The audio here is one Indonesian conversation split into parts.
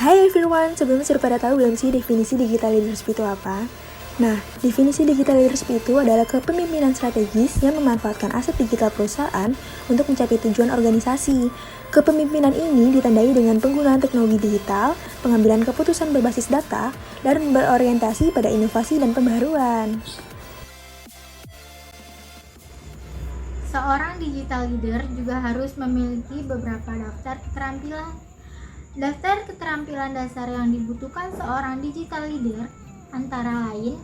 Hai everyone, sebelumnya sudah pada tahu belum sih definisi digital leadership itu apa? Nah, definisi digital leadership itu adalah kepemimpinan strategis yang memanfaatkan aset digital perusahaan untuk mencapai tujuan organisasi. Kepemimpinan ini ditandai dengan penggunaan teknologi digital, pengambilan keputusan berbasis data, dan berorientasi pada inovasi dan pembaruan. Seorang digital leader juga harus memiliki beberapa daftar keterampilan. Daftar keterampilan dasar yang dibutuhkan seorang digital leader antara lain: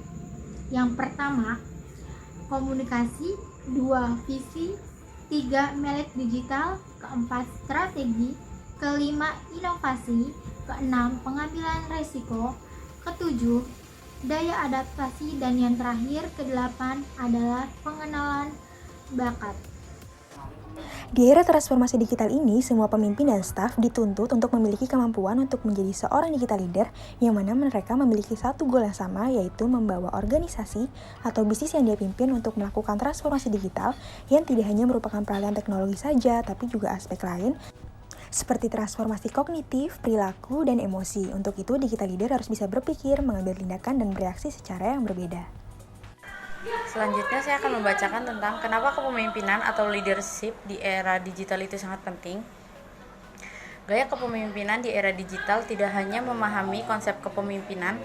yang pertama, komunikasi; 2, visi; 3, melek digital; keempat, strategi; kelima, inovasi; keenam, pengambilan resiko; ketujuh, daya adaptasi; dan yang terakhir, kedelapan, adalah pengenalan bakat. Di era transformasi digital ini, semua pemimpin dan staf dituntut untuk memiliki kemampuan untuk menjadi seorang digital leader yang mana mereka memiliki satu goal yang sama, yaitu membawa organisasi atau bisnis yang dia pimpin untuk melakukan transformasi digital yang tidak hanya merupakan peralihan teknologi saja, tapi juga aspek lain seperti transformasi kognitif, perilaku, dan emosi. Untuk itu, digital leader harus bisa berpikir, mengambil tindakan, dan bereaksi secara yang berbeda. Selanjutnya saya akan membacakan tentang kenapa kepemimpinan atau leadership di era digital itu sangat penting. Gaya kepemimpinan di era digital tidak hanya memahami konsep kepemimpinan,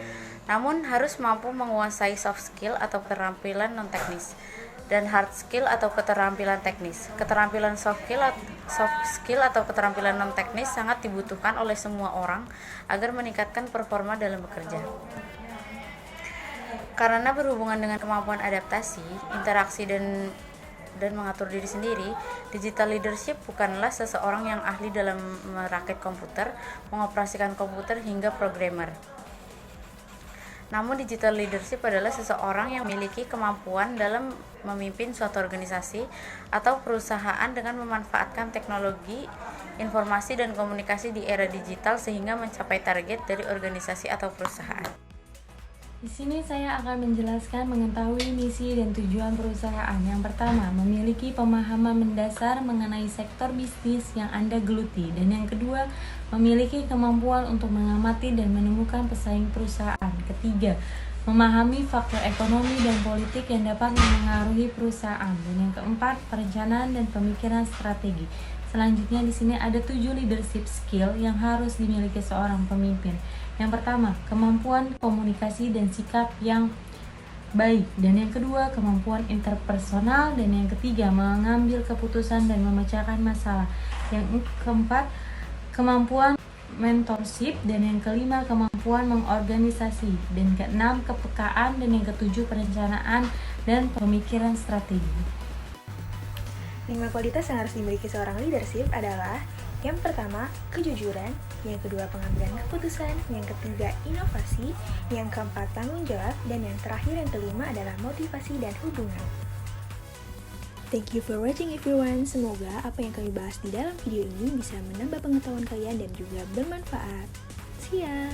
namun harus mampu menguasai soft skill atau keterampilan non-teknis dan hard skill atau keterampilan teknis. Keterampilan soft skill atau keterampilan non-teknis sangat dibutuhkan oleh semua orang agar meningkatkan performa dalam bekerja. Karena berhubungan dengan kemampuan adaptasi, interaksi, dan mengatur diri sendiri, digital leadership bukanlah seseorang yang ahli dalam merakit komputer, mengoperasikan komputer, hingga programmer. Namun digital leadership adalah seseorang yang memiliki kemampuan dalam memimpin suatu organisasi atau perusahaan dengan memanfaatkan teknologi, informasi, dan komunikasi di era digital sehingga mencapai target dari organisasi atau perusahaan. Di sini saya akan menjelaskan mengetahui misi dan tujuan perusahaan. Yang pertama, memiliki pemahaman mendasar mengenai sektor bisnis yang Anda geluti. Dan yang kedua, memiliki kemampuan untuk mengamati dan menemukan pesaing perusahaan. Ketiga, memahami faktor ekonomi dan politik yang dapat mempengaruhi perusahaan. Dan yang keempat, perencanaan dan pemikiran strategi. Selanjutnya di sini ada 7 leadership skill yang harus dimiliki seorang pemimpin. Yang pertama, kemampuan komunikasi dan sikap yang baik. Dan yang kedua, kemampuan interpersonal. Dan yang ketiga, mengambil keputusan dan memecahkan masalah. Yang keempat, kemampuan mentorship. Dan yang kelima, kemampuan mengorganisasi. Dan keenam, kepekaan. Dan yang ketujuh, perencanaan dan pemikiran strategi. 5 kualitas yang harus dimiliki seorang leadership adalah: yang pertama, kejujuran; yang kedua, pengambilan keputusan; yang ketiga, inovasi; yang keempat, tanggung jawab; dan yang terakhir, yang kelima, adalah motivasi dan hubungan. Thank you for watching everyone. Semoga apa yang kami bahas di dalam video ini bisa menambah pengetahuan kalian dan juga bermanfaat. See ya!